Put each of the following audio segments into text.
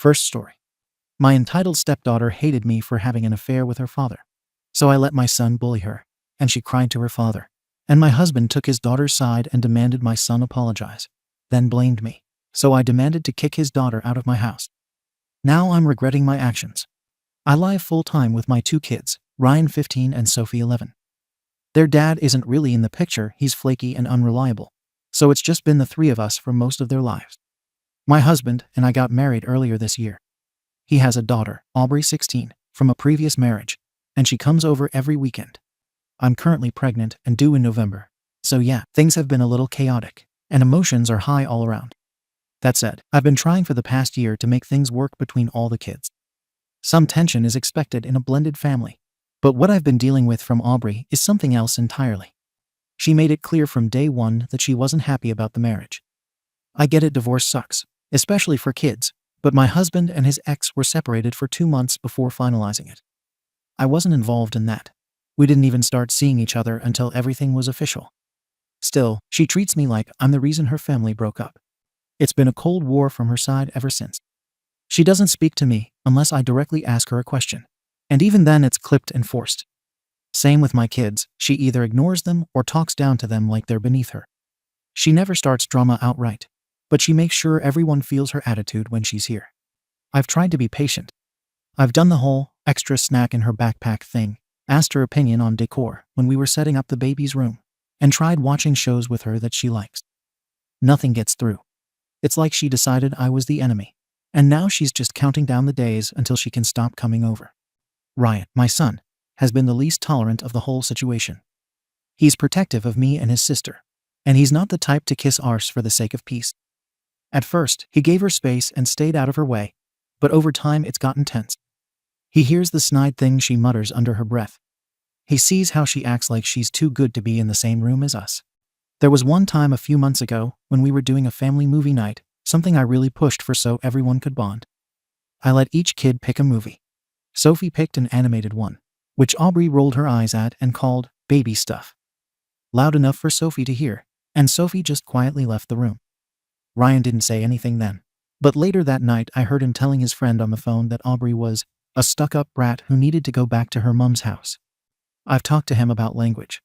First story. My entitled stepdaughter hated me for having an affair with her father. So I let my son bully her, and she cried to her father. And my husband took his daughter's side and demanded my son apologize, then blamed me. So I demanded to kick his daughter out of my house. Now I'm regretting my actions. I live full-time with my 2 kids, Ryan 15 and Sophie 11. Their dad isn't really in the picture, he's flaky and unreliable. So it's just been the 3 of us for most of their lives. My husband and I got married earlier this year. He has a daughter, Aubrey 16, from a previous marriage, and she comes over every weekend. I'm currently pregnant and due in November. So yeah, things have been a little chaotic, and emotions are high all around. That said, I've been trying for the past year to make things work between all the kids. Some tension is expected in a blended family, but what I've been dealing with from Aubrey is something else entirely. She made it clear from day one that she wasn't happy about the marriage. I get it, divorce sucks, especially for kids, but my husband and his ex were separated for 2 months before finalizing it. I wasn't involved in that. We didn't even start seeing each other until everything was official. Still, she treats me like I'm the reason her family broke up. It's been a cold war from her side ever since. She doesn't speak to me unless I directly ask her a question, and even then it's clipped and forced. Same with my kids, she either ignores them or talks down to them like they're beneath her. She never starts drama outright, but she makes sure everyone feels her attitude when she's here. I've tried to be patient. I've done the whole extra snack in her backpack thing, asked her opinion on decor when we were setting up the baby's room, and tried watching shows with her that she likes. Nothing gets through. It's like she decided I was the enemy, and now she's just counting down the days until she can stop coming over. Ryan, my son, has been the least tolerant of the whole situation. He's protective of me and his sister, and he's not the type to kiss arse for the sake of peace. At first, he gave her space and stayed out of her way, but over time it's gotten tense. He hears the snide things she mutters under her breath. He sees how she acts like she's too good to be in the same room as us. There was one time a few months ago when we were doing a family movie night, something I really pushed for so everyone could bond. I let each kid pick a movie. Sophie picked an animated one, which Aubrey rolled her eyes at and called baby stuff. Loud enough for Sophie to hear, and Sophie just quietly left the room. Ryan didn't say anything then, but later that night I heard him telling his friend on the phone that Aubrey was a stuck-up brat who needed to go back to her mom's house. I've talked to him about language.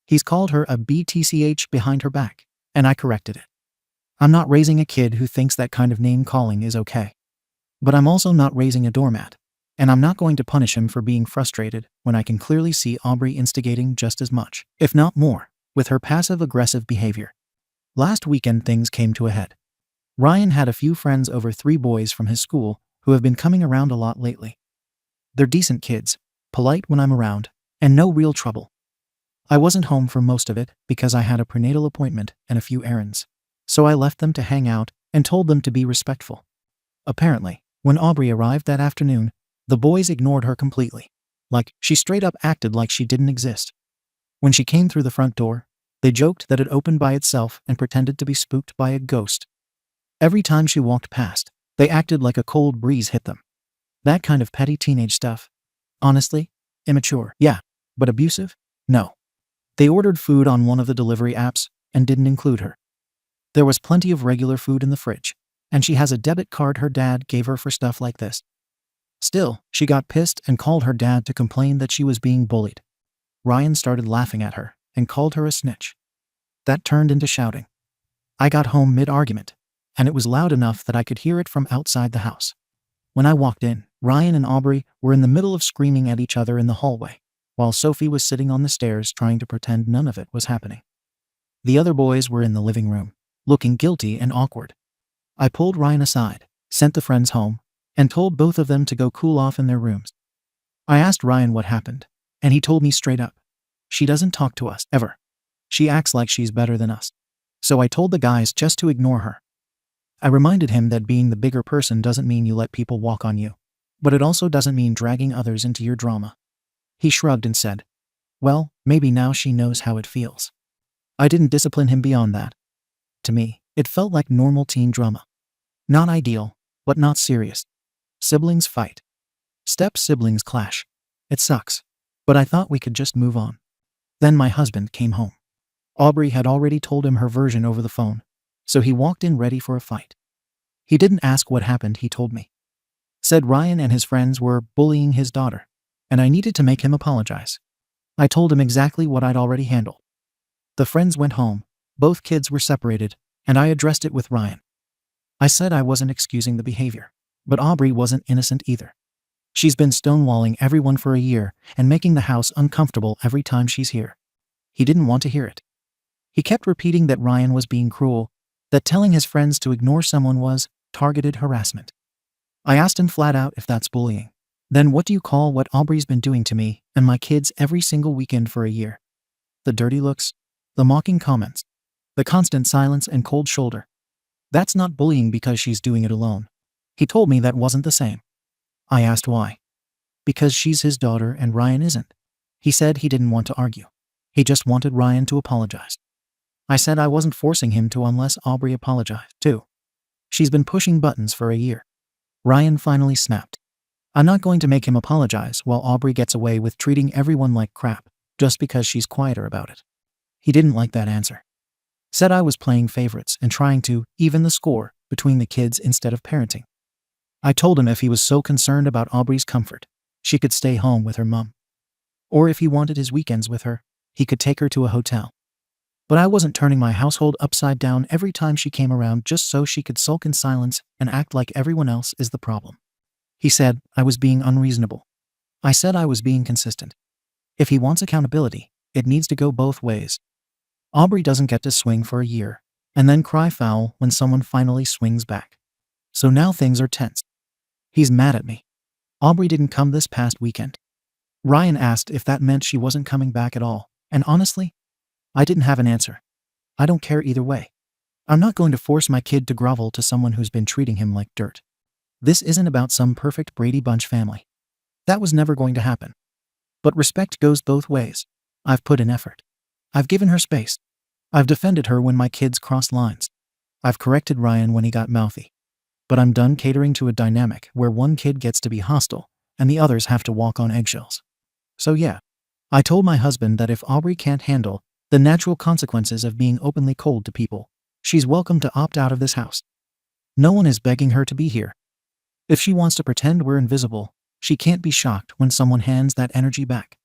He's called her a BTCH behind her back, and I corrected it. I'm not raising a kid who thinks that kind of name-calling is okay. But I'm also not raising a doormat, and I'm not going to punish him for being frustrated when I can clearly see Aubrey instigating just as much, if not more, with her passive-aggressive behavior. Last weekend things came to a head. Ryan had a few friends over, 3 boys from his school who have been coming around a lot lately. They're decent kids, polite when I'm around, and no real trouble. I wasn't home for most of it because I had a prenatal appointment and a few errands, so I left them to hang out and told them to be respectful. Apparently, when Aubrey arrived that afternoon, the boys ignored her completely. Like, she straight up acted like she didn't exist. When she came through the front door, they joked that it opened by itself and pretended to be spooked by a ghost. Every time she walked past, they acted like a cold breeze hit them. That kind of petty teenage stuff. Honestly, immature, yeah, but abusive? No. They ordered food on one of the delivery apps and didn't include her. There was plenty of regular food in the fridge, and she has a debit card her dad gave her for stuff like this. Still, she got pissed and called her dad to complain that she was being bullied. Ryan started laughing at her and called her a snitch. That turned into shouting. I got home mid-argument, and it was loud enough that I could hear it from outside the house. When I walked in, Ryan and Aubrey were in the middle of screaming at each other in the hallway, while Sophie was sitting on the stairs trying to pretend none of it was happening. The other boys were in the living room, looking guilty and awkward. I pulled Ryan aside, sent the friends home, and told both of them to go cool off in their rooms. I asked Ryan what happened, and he told me straight up. She doesn't talk to us, ever. She acts like she's better than us. So I told the guys just to ignore her. I reminded him that being the bigger person doesn't mean you let people walk on you, but it also doesn't mean dragging others into your drama. He shrugged and said, well, maybe now she knows how it feels. I didn't discipline him beyond that. To me, it felt like normal teen drama. Not ideal, but not serious. Siblings fight. Step-siblings clash. It sucks, but I thought we could just move on. Then my husband came home. Aubrey had already told him her version over the phone, so he walked in ready for a fight. He didn't ask what happened, he told me. said Ryan and his friends were bullying his daughter, and I needed to make him apologize. I told him exactly what I'd already handled. The friends went home, both kids were separated, and I addressed it with Ryan. I said I wasn't excusing the behavior, but Aubrey wasn't innocent either. She's been stonewalling everyone for a year and making the house uncomfortable every time she's here. He didn't want to hear it. He kept repeating that Ryan was being cruel, that telling his friends to ignore someone was targeted harassment. I asked him flat out if that's bullying. Then what do you call what Aubrey's been doing to me and my kids every single weekend for a year? The dirty looks, the mocking comments, the constant silence and cold shoulder. That's not bullying because she's doing it alone. He told me that wasn't the same. I asked why. Because she's his daughter and Ryan isn't. He said he didn't want to argue. He just wanted Ryan to apologize. I said I wasn't forcing him to unless Aubrey apologized, too. She's been pushing buttons for a year. Ryan finally snapped. I'm not going to make him apologize while Aubrey gets away with treating everyone like crap just because she's quieter about it. He didn't like that answer. Said I was playing favorites and trying to even the score between the kids instead of parenting. I told him if he was so concerned about Aubrey's comfort, she could stay home with her mom. Or if he wanted his weekends with her, he could take her to a hotel. But I wasn't turning my household upside down every time she came around just so she could sulk in silence and act like everyone else is the problem. He said I was being unreasonable. I said I was being consistent. If he wants accountability, it needs to go both ways. Aubrey doesn't get to swing for a year and then cry foul when someone finally swings back. So now things are tense. He's mad at me. Aubrey didn't come this past weekend. Ryan asked if that meant she wasn't coming back at all, and honestly, I didn't have an answer. I don't care either way. I'm not going to force my kid to grovel to someone who's been treating him like dirt. This isn't about some perfect Brady Bunch family. That was never going to happen. But respect goes both ways. I've put in effort. I've given her space. I've defended her when my kids crossed lines. I've corrected Ryan when he got mouthy. But I'm done catering to a dynamic where one kid gets to be hostile and the others have to walk on eggshells. So yeah, I told my husband that if Aubrey can't handle the natural consequences of being openly cold to people, she's welcome to opt out of this house. No one is begging her to be here. If she wants to pretend we're invisible, she can't be shocked when someone hands that energy back.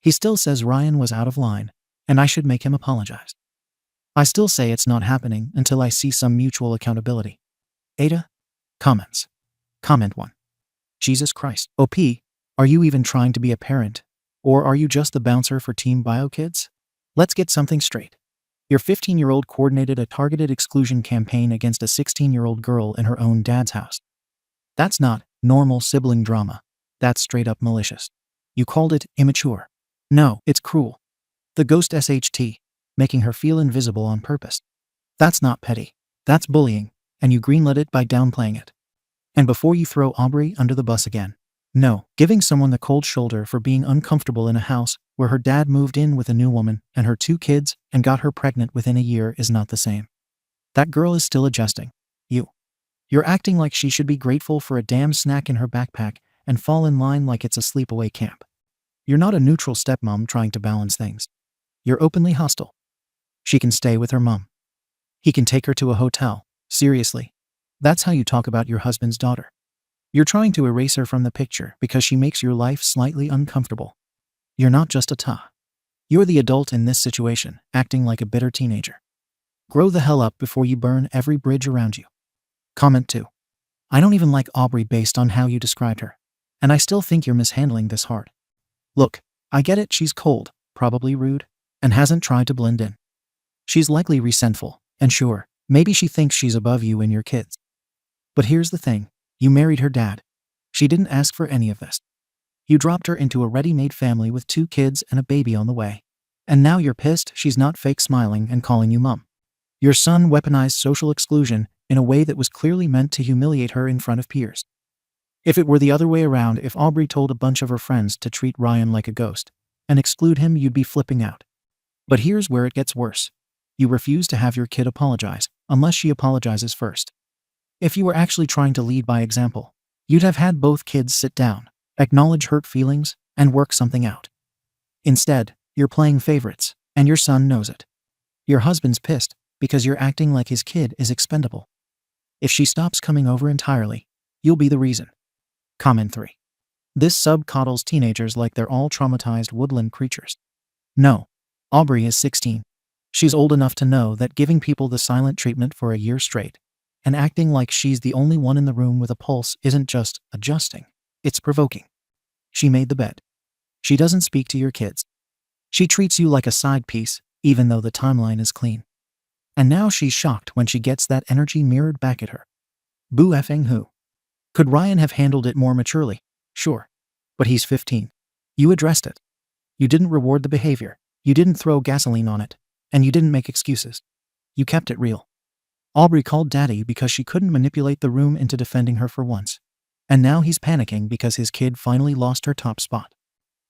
He still says Ryan was out of line, and I should make him apologize. I still say it's not happening until I see some mutual accountability. Ada? Comments. Comment 1. Jesus Christ. OP, are you even trying to be a parent? Or are you just the bouncer for Team Bio Kids? Let's get something straight. Your 15-year-old coordinated a targeted exclusion campaign against a 16-year-old girl in her own dad's house. That's not normal sibling drama. That's straight up malicious. You called it immature. No, it's cruel. The ghost SHT, making her feel invisible on purpose. That's not petty. That's bullying, and you greenlit it by downplaying it. And before you throw Aubrey under the bus again, no, giving someone the cold shoulder for being uncomfortable in a house where her dad moved in with a new woman and her 2 kids and got her pregnant within a year is not the same. That girl is still adjusting. You're acting like she should be grateful for a damn snack in her backpack and fall in line like it's a sleepaway camp. You're not a neutral stepmom trying to balance things. You're openly hostile. She can stay with her mom. He can take her to a hotel. Seriously. That's how you talk about your husband's daughter. You're trying to erase her from the picture because she makes your life slightly uncomfortable. You're not just a ta. You're the adult in this situation, acting like a bitter teenager. Grow the hell up before you burn every bridge around you. Comment 2. I don't even like Aubrey based on how you described her. And I still think you're mishandling this hard. Look, I get it, she's cold, probably rude, and hasn't tried to blend in. She's likely resentful, and sure, maybe she thinks she's above you and your kids. But here's the thing, you married her dad. She didn't ask for any of this. You dropped her into a ready-made family with 2 kids and a baby on the way. And now you're pissed she's not fake smiling and calling you mom. Your son weaponized social exclusion in a way that was clearly meant to humiliate her in front of peers. If it were the other way around, if Aubrey told a bunch of her friends to treat Ryan like a ghost and exclude him, you'd be flipping out. But here's where it gets worse. You refuse to have your kid apologize unless she apologizes first. If you were actually trying to lead by example, you'd have had both kids sit down, acknowledge hurt feelings, and work something out. Instead, you're playing favorites, and your son knows it. Your husband's pissed because you're acting like his kid is expendable. If she stops coming over entirely, you'll be the reason. Comment 3. This sub coddles teenagers like they're all traumatized woodland creatures. No. Aubrey is 16. She's old enough to know that giving people the silent treatment for a year straight and acting like she's the only one in the room with a pulse isn't just adjusting, it's provoking. She made the bed. She doesn't speak to your kids. She treats you like a side piece, even though the timeline is clean. And now she's shocked when she gets that energy mirrored back at her. Boo effing who? Could Ryan have handled it more maturely? Sure. But he's 15. You addressed it. You didn't reward the behavior. You didn't throw gasoline on it. And you didn't make excuses. You kept it real. Aubrey called Daddy because she couldn't manipulate the room into defending her for once. And now he's panicking because his kid finally lost her top spot.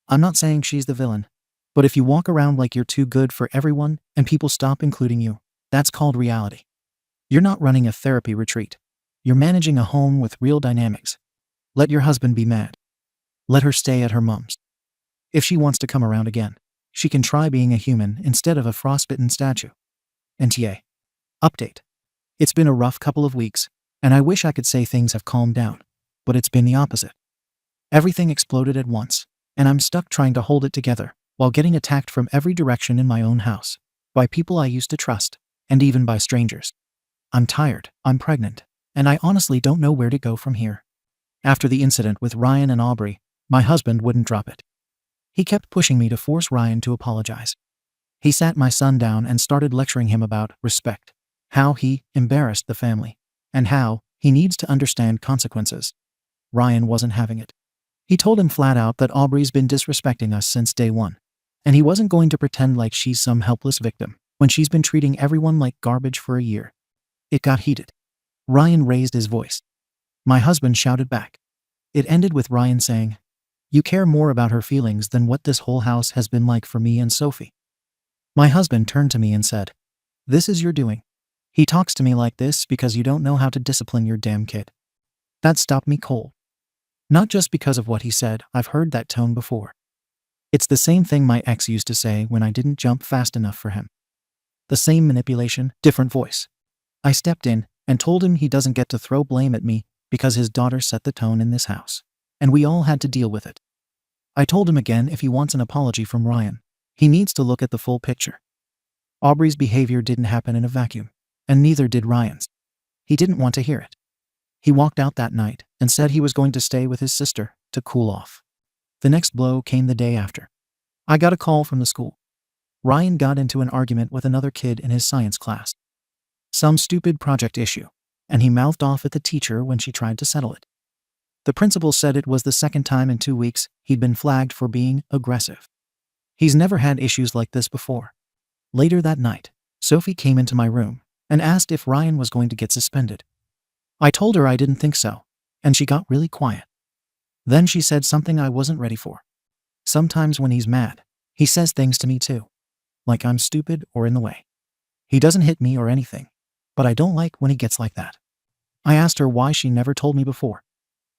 I'm not saying she's the villain. But if you walk around like you're too good for everyone and people stop including you, that's called reality. You're not running a therapy retreat. You're managing a home with real dynamics. Let your husband be mad. Let her stay at her mom's. If she wants to come around again, she can try being a human instead of a frostbitten statue. NTA. Update. It's been a rough couple of weeks, and I wish I could say things have calmed down, but it's been the opposite. Everything exploded at once, and I'm stuck trying to hold it together while getting attacked from every direction in my own house, by people I used to trust, and even by strangers. I'm tired, I'm pregnant, and I honestly don't know where to go from here. After the incident with Ryan and Aubrey, my husband wouldn't drop it. He kept pushing me to force Ryan to apologize. He sat my son down and started lecturing him about respect, how he embarrassed the family, and how he needs to understand consequences. Ryan wasn't having it. He told him flat out that Aubrey's been disrespecting us since day one, and he wasn't going to pretend like she's some helpless victim when she's been treating everyone like garbage for a year. It got heated. Ryan raised his voice. My husband shouted back. It ended with Ryan saying, "You care more about her feelings than what this whole house has been like for me and Sophie." My husband turned to me and said, "This is your doing. He talks to me like this because you don't know how to discipline your damn kid." That stopped me cold. Not just because of what he said, I've heard that tone before. It's the same thing my ex used to say when I didn't jump fast enough for him. The same manipulation, different voice. I stepped in and told him he doesn't get to throw blame at me because his daughter set the tone in this house, and we all had to deal with it. I told him again if he wants an apology from Ryan, he needs to look at the full picture. Aubrey's behavior didn't happen in a vacuum, and neither did Ryan's. He didn't want to hear it. He walked out that night and said he was going to stay with his sister to cool off. The next blow came the day after. I got a call from the school. Ryan got into an argument with another kid in his science class. Some stupid project issue, and he mouthed off at the teacher when she tried to settle it. The principal said it was the second time in 2 weeks he'd been flagged for being aggressive. He's never had issues like this before. Later that night, Sophie came into my room and asked if Ryan was going to get suspended. I told her I didn't think so, and she got really quiet. Then she said something I wasn't ready for. Sometimes when he's mad, he says things to me too, like I'm stupid or in the way. He doesn't hit me or anything, but I don't like when he gets like that. I asked her why she never told me before.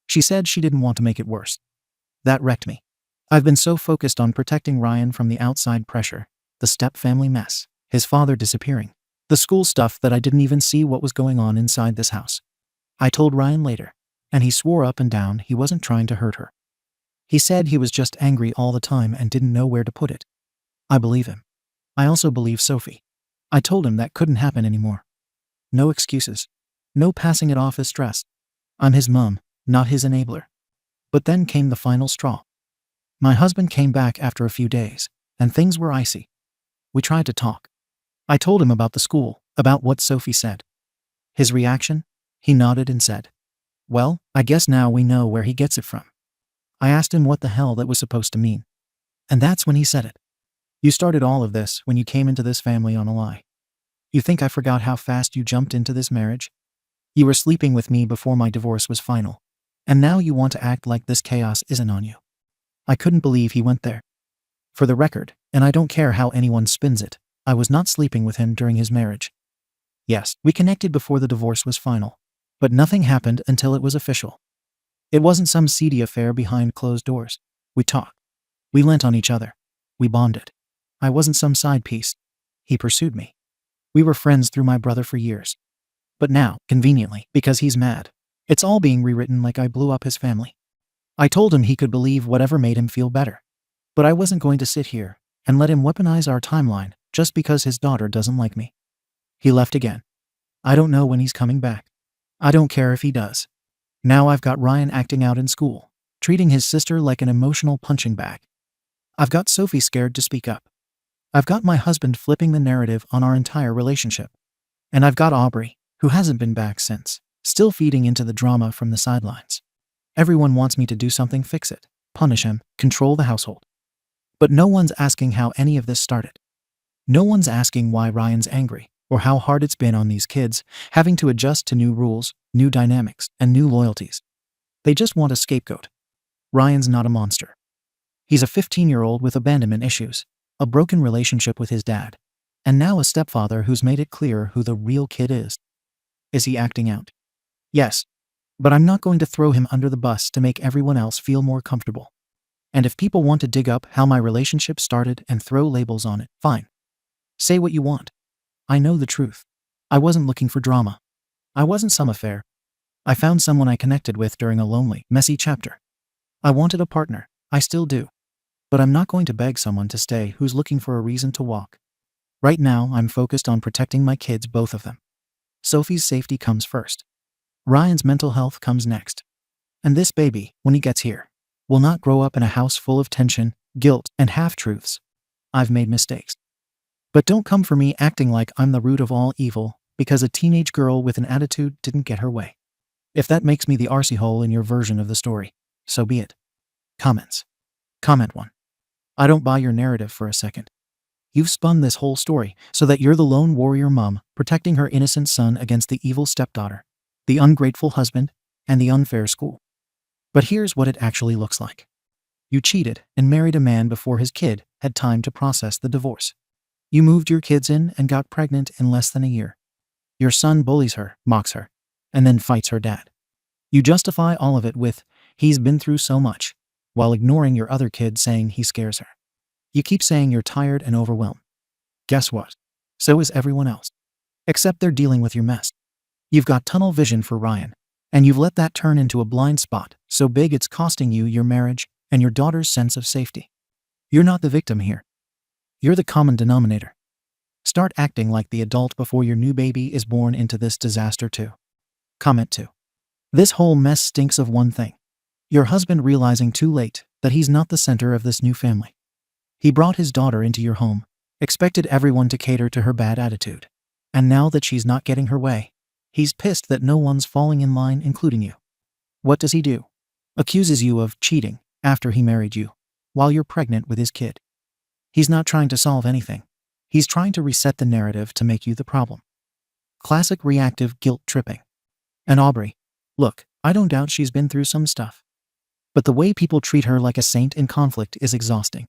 She said she didn't want to make it worse. That wrecked me. I've been so focused on protecting Ryan from the outside pressure, the step family mess, his father disappearing, the school stuff, that I didn't even see what was going on inside this house. I told Ryan later, and he swore up and down he wasn't trying to hurt her. He said he was just angry all the time and didn't know where to put it. I believe him. I also believe Sophie. I told him that couldn't happen anymore. No excuses. No passing it off as stress. I'm his mom, not his enabler. But then came the final straw. My husband came back after a few days, and things were icy. We tried to talk. I told him about the school, about what Sophie said. His reaction? He nodded and said, "Well, I guess now we know where he gets it from." I asked him what the hell that was supposed to mean. And that's when he said it. "You started all of this when you came into this family on a lie. You think I forgot how fast you jumped into this marriage? You were sleeping with me before my divorce was final. And now you want to act like this chaos isn't on you." I couldn't believe he went there. For the record, and I don't care how anyone spins it, I was not sleeping with him during his marriage. Yes, we connected before the divorce was final. But nothing happened until it was official. It wasn't some seedy affair behind closed doors. We talked. We lent on each other. We bonded. I wasn't some side piece. He pursued me. We were friends through my brother for years. But now, conveniently, because he's mad, it's all being rewritten like I blew up his family. I told him he could believe whatever made him feel better. But I wasn't going to sit here and let him weaponize our timeline just because his daughter doesn't like me. He left again. I don't know when he's coming back. I don't care if he does. Now I've got Ryan acting out in school, treating his sister like an emotional punching bag. I've got Sophie scared to speak up. I've got my husband flipping the narrative on our entire relationship. And I've got Aubrey, who hasn't been back since, still feeding into the drama from the sidelines. Everyone wants me to do something, fix it, punish him, control the household. But no one's asking how any of this started. No one's asking why Ryan's angry, or how hard it's been on these kids, having to adjust to new rules, new dynamics, and new loyalties. They just want a scapegoat. Ryan's not a monster. He's a 15-year-old with abandonment issues, a broken relationship with his dad, and now a stepfather who's made it clear who the real kid is. Is he acting out? Yes. But I'm not going to throw him under the bus to make everyone else feel more comfortable. And if people want to dig up how my relationship started and throw labels on it, fine. Say what you want. I know the truth. I wasn't looking for drama. I wasn't some affair. I found someone I connected with during a lonely, messy chapter. I wanted a partner. I still do. But I'm not going to beg someone to stay who's looking for a reason to walk. Right now, I'm focused on protecting my kids, both of them. Sophie's safety comes first. Ryan's mental health comes next. And this baby, when he gets here, will not grow up in a house full of tension, guilt, and half-truths. I've made mistakes. But don't come for me acting like I'm the root of all evil because a teenage girl with an attitude didn't get her way. If that makes me the arsey hole in your version of the story, so be it. Comments. Comment 1. I don't buy your narrative for a second. You've spun this whole story so that you're the lone warrior mom protecting her innocent son against the evil stepdaughter, the ungrateful husband, and the unfair school. But here's what it actually looks like. You cheated and married a man before his kid had time to process the divorce. You moved your kids in and got pregnant in less than a year. Your son bullies her, mocks her, and then fights her dad. You justify all of it with, he's been through so much, while ignoring your other kid saying he scares her. You keep saying you're tired and overwhelmed. Guess what? So is everyone else. Except they're dealing with your mess. You've got tunnel vision for Ryan, and you've let that turn into a blind spot so big it's costing you your marriage and your daughter's sense of safety. You're not the victim here. You're the common denominator. Start acting like the adult before your new baby is born into this disaster too. Comment 2. This whole mess stinks of one thing. Your husband realizing too late that he's not the center of this new family. He brought his daughter into your home, expected everyone to cater to her bad attitude. And now that she's not getting her way, he's pissed that no one's falling in line, including you. What does he do? Accuses you of cheating after he married you, while you're pregnant with his kid. He's not trying to solve anything. He's trying to reset the narrative to make you the problem. Classic reactive guilt tripping. And Aubrey, look, I don't doubt she's been through some stuff. But the way people treat her like a saint in conflict is exhausting.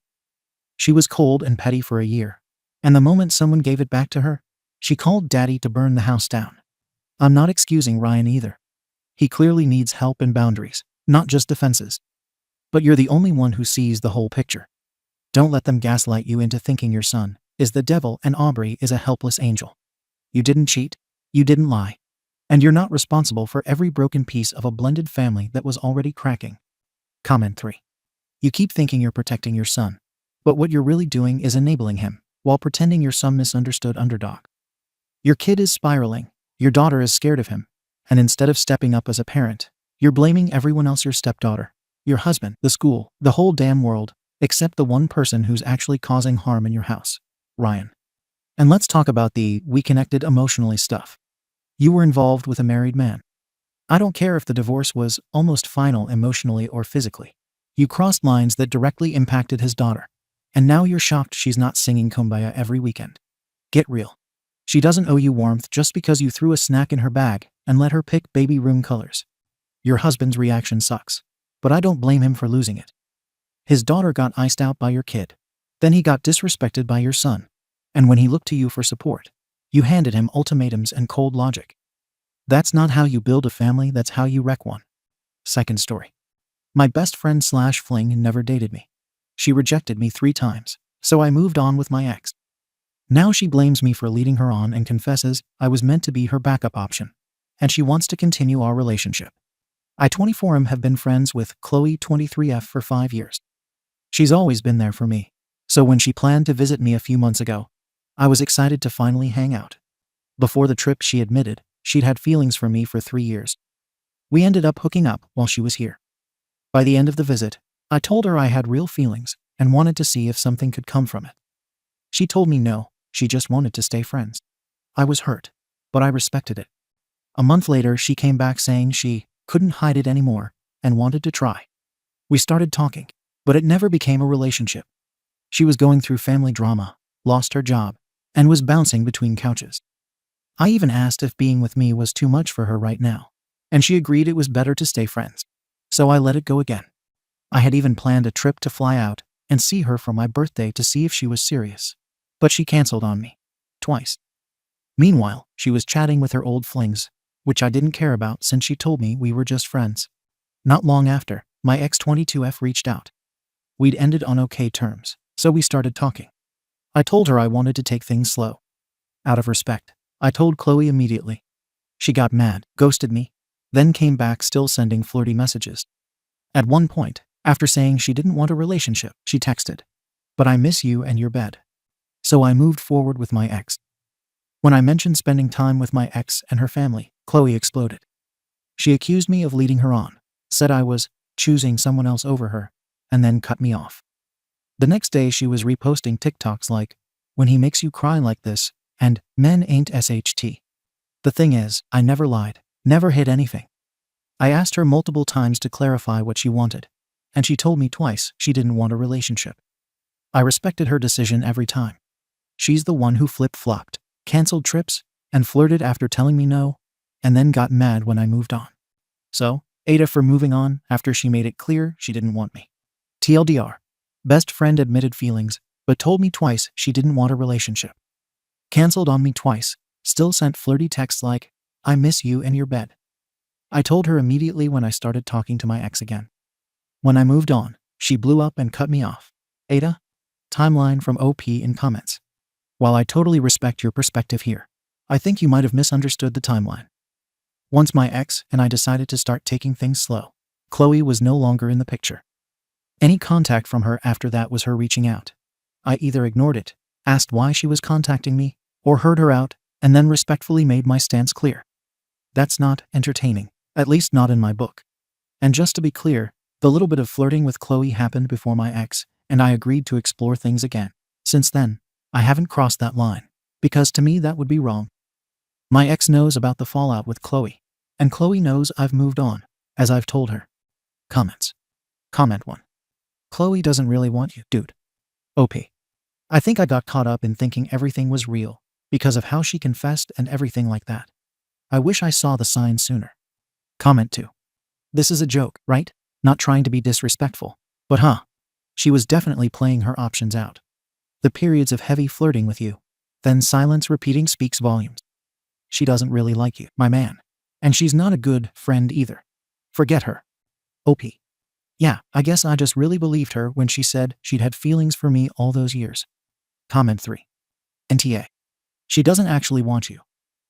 She was cold and petty for a year, and the moment someone gave it back to her, she called daddy to burn the house down. I'm not excusing Ryan either. He clearly needs help and boundaries, not just defenses. But you're the only one who sees the whole picture. Don't let them gaslight you into thinking your son is the devil and Aubrey is a helpless angel. You didn't cheat, you didn't lie, and you're not responsible for every broken piece of a blended family that was already cracking. Comment 3. You keep thinking you're protecting your son, but what you're really doing is enabling him, while pretending you're some misunderstood underdog. Your kid is spiraling, your daughter is scared of him, and instead of stepping up as a parent, you're blaming everyone else, your stepdaughter, your husband, the school, the whole damn world, except the one person who's actually causing harm in your house, Ryan. And let's talk about the "we connected emotionally" stuff. You were involved with a married man. I don't care if the divorce was almost final emotionally or physically. You crossed lines that directly impacted his daughter. And now you're shocked she's not singing Kumbaya every weekend. Get real. She doesn't owe you warmth just because you threw a snack in her bag and let her pick baby room colors. Your husband's reaction sucks, but I don't blame him for losing it. His daughter got iced out by your kid. Then he got disrespected by your son. And when he looked to you for support, you handed him ultimatums and cold logic. That's not how you build a family, that's how you wreck one. Second story. My best friend / fling never dated me. She rejected me 3 times, so I moved on with my ex. Now she blames me for leading her on and confesses I was meant to be her backup option, and she wants to continue our relationship. I 24M have been friends with Chloe 23F for 5 years. She's always been there for me. So when she planned to visit me a few months ago, I was excited to finally hang out. Before the trip, she admitted she'd had feelings for me for 3 years. We ended up hooking up while she was here. By the end of the visit, I told her I had real feelings and wanted to see if something could come from it. She told me no, she just wanted to stay friends. I was hurt, but I respected it. A month later, she came back saying she couldn't hide it anymore and wanted to try. We started talking, but it never became a relationship. She was going through family drama, lost her job, and was bouncing between couches. I even asked if being with me was too much for her right now, and she agreed it was better to stay friends. So I let it go again. I had even planned a trip to fly out and see her for my birthday to see if she was serious, but she canceled on me. Twice. Meanwhile, she was chatting with her old flings, which I didn't care about since she told me we were just friends. Not long after, my ex-22F reached out. We'd ended on okay terms, so we started talking. I told her I wanted to take things slow. Out of respect, I told Chloe immediately. She got mad, ghosted me, then came back still sending flirty messages. At one point, after saying she didn't want a relationship, she texted, "But I miss you and your bed." So I moved forward with my ex. When I mentioned spending time with my ex and her family, Chloe exploded. She accused me of leading her on, said I was choosing someone else over her, and then cut me off. The next day she was reposting TikToks like, "When he makes you cry like this," and "Men ain't SHT. The thing is, I never lied, never hid anything. I asked her multiple times to clarify what she wanted, and she told me twice she didn't want a relationship. I respected her decision every time. She's the one who flip-flopped, canceled trips, and flirted after telling me no, and then got mad when I moved on. So, Ada for moving on after she made it clear she didn't want me. TLDR. Best friend admitted feelings, but told me twice she didn't want a relationship. Canceled on me twice, still sent flirty texts like, "I miss you and your bed." I told her immediately when I started talking to my ex again. When I moved on, she blew up and cut me off. Ada? Timeline from OP in comments. While I totally respect your perspective here, I think you might have misunderstood the timeline. Once my ex and I decided to start taking things slow, Chloe was no longer in the picture. Any contact from her after that was her reaching out. I either ignored it, asked why she was contacting me, or heard her out, and then respectfully made my stance clear. That's not entertaining, at least not in my book. And just to be clear, the little bit of flirting with Chloe happened before my ex, and I agreed to explore things again. Since then, I haven't crossed that line, because to me that would be wrong. My ex knows about the fallout with Chloe, and Chloe knows I've moved on, as I've told her. Comments. Comment 1. Chloe doesn't really want you, dude. OP. I think I got caught up in thinking everything was real, because of how she confessed and everything like that. I wish I saw the signs sooner. Comment 2. This is a joke, right? Not trying to be disrespectful, but she was definitely playing her options out. The periods of heavy flirting with you, then silence repeating speaks volumes. She doesn't really like you, my man. And she's not a good friend either. Forget her. OP. Yeah, I guess I just really believed her when she said she'd had feelings for me all those years. Comment 3. NTA. She doesn't actually want you.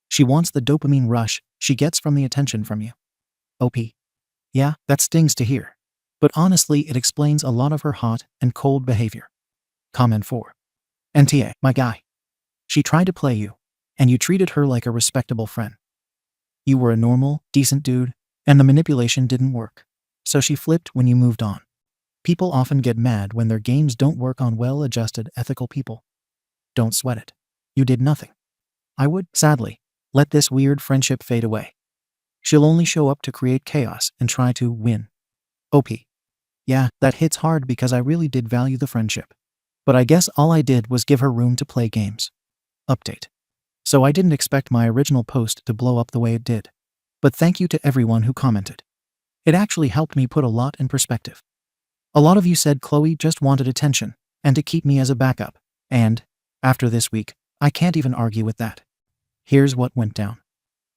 She wants the dopamine rush she gets from the attention from you. OP. Yeah, that stings to hear. But honestly, it explains a lot of her hot and cold behavior. Comment 4. NTA, my guy. She tried to play you, and you treated her like a respectable friend. You were a normal, decent dude, and the manipulation didn't work. So she flipped when you moved on. People often get mad when their games don't work on well-adjusted, ethical people. Don't sweat it. You did nothing. I would, sadly, let this weird friendship fade away. She'll only show up to create chaos and try to win. OP. Yeah, that hits hard because I really did value the friendship. But I guess all I did was give her room to play games. Update. So I didn't expect my original post to blow up the way it did. But thank you to everyone who commented. It actually helped me put a lot in perspective. A lot of you said Chloe just wanted attention and to keep me as a backup. And, after this week, I can't even argue with that. Here's what went down.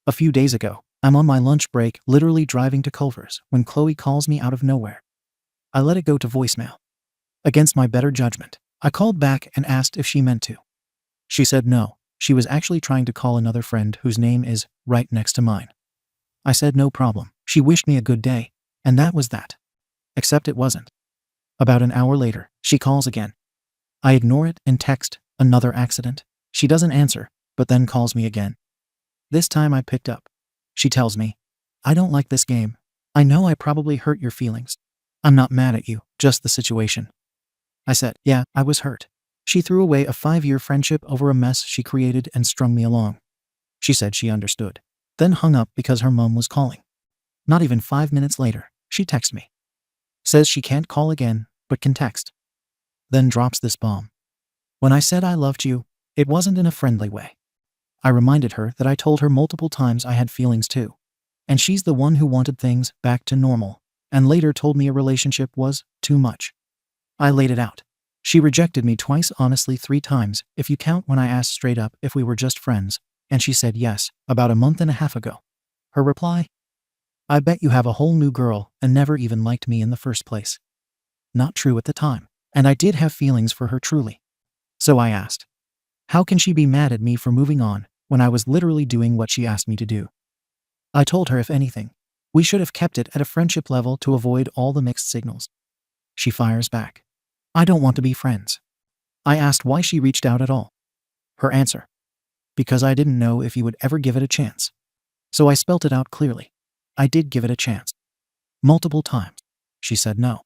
A few days ago, I'm on my lunch break literally driving to Culver's when Chloe calls me out of nowhere. I let it go to voicemail. Against my better judgment, I called back and asked if she meant to. She said no, she was actually trying to call another friend whose name is right next to mine. I said no problem, She wished me a good day, and that was that. Except it wasn't. About an hour later, she calls again. I ignore it and text, "Another accident?" She doesn't answer, but then calls me again. This time I picked up. She tells me, "I don't like this game. I know I probably hurt your feelings. I'm not mad at you, just the situation." I said, "Yeah, I was hurt." She threw away a 5-year friendship over a mess she created and strung me along. She said she understood, then hung up because her mom was calling. Not even 5 minutes later, she texts me. Says she can't call again, but can text. Then drops this bomb. When I said I loved you, it wasn't in a friendly way. I reminded her that I told her multiple times I had feelings too. And she's the one who wanted things back to normal, and later told me a relationship was too much. I laid it out. She rejected me twice, honestly 3 times, if you count when I asked straight up if we were just friends, and she said yes, about a month and a half ago. Her reply? "I bet you have a whole new girl and never even liked me in the first place." Not true at the time, and I did have feelings for her truly. So I asked, how can she be mad at me for moving on when I was literally doing what she asked me to do? I told her if anything, we should have kept it at a friendship level to avoid all the mixed signals. She fires back, "I don't want to be friends." I asked why she reached out at all. Her answer, "Because I didn't know if you would ever give it a chance." So I spelt it out clearly. I did give it a chance. Multiple times. She said no.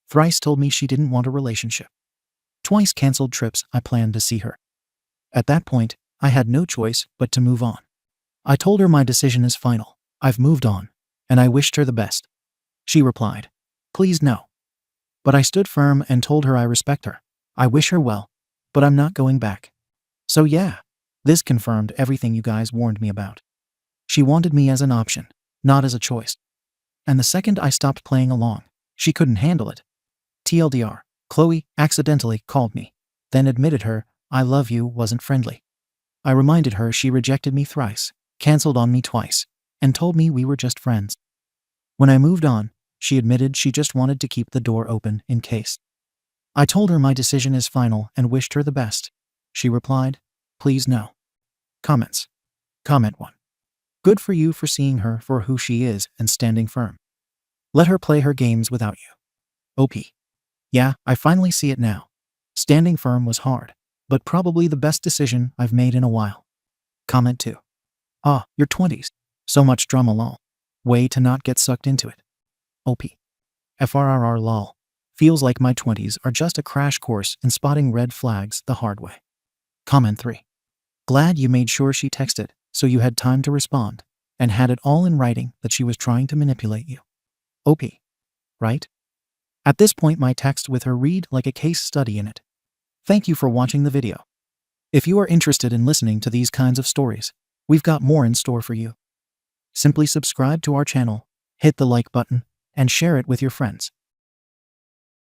Thrice told me she didn't want a relationship. Twice canceled trips I planned to see her. At that point, I had no choice but to move on. I told her my decision is final. I've moved on, and I wished her the best. She replied, "Please no." But I stood firm and told her I respect her. I wish her well, but I'm not going back. So yeah, this confirmed everything you guys warned me about. She wanted me as an option, not as a choice. And the second I stopped playing along, she couldn't handle it. TLDR, Chloe accidentally called me, then admitted her "I love you" wasn't friendly. I reminded her she rejected me thrice, canceled on me twice, and told me we were just friends. When I moved on, she admitted she just wanted to keep the door open in case. I told her my decision is final and wished her the best. She replied, "Please no." Comments. Comment 1. Good for you for seeing her for who she is and standing firm. Let her play her games without you. OP. Yeah, I finally see it now. Standing firm was hard, but probably the best decision I've made in a while. Comment 2. Ah, your 20s. So much drama lol. Way to not get sucked into it. OP. FRRR lol. Feels like my 20s are just a crash course in spotting red flags the hard way. Comment 3. Glad you made sure she texted so you had time to respond, and had it all in writing that she was trying to manipulate you. OP. Right? At this point my text with her read like a case study in it. Thank you for watching the video. If you are interested in listening to these kinds of stories, we've got more in store for you. Simply subscribe to our channel, hit the like button, and share it with your friends.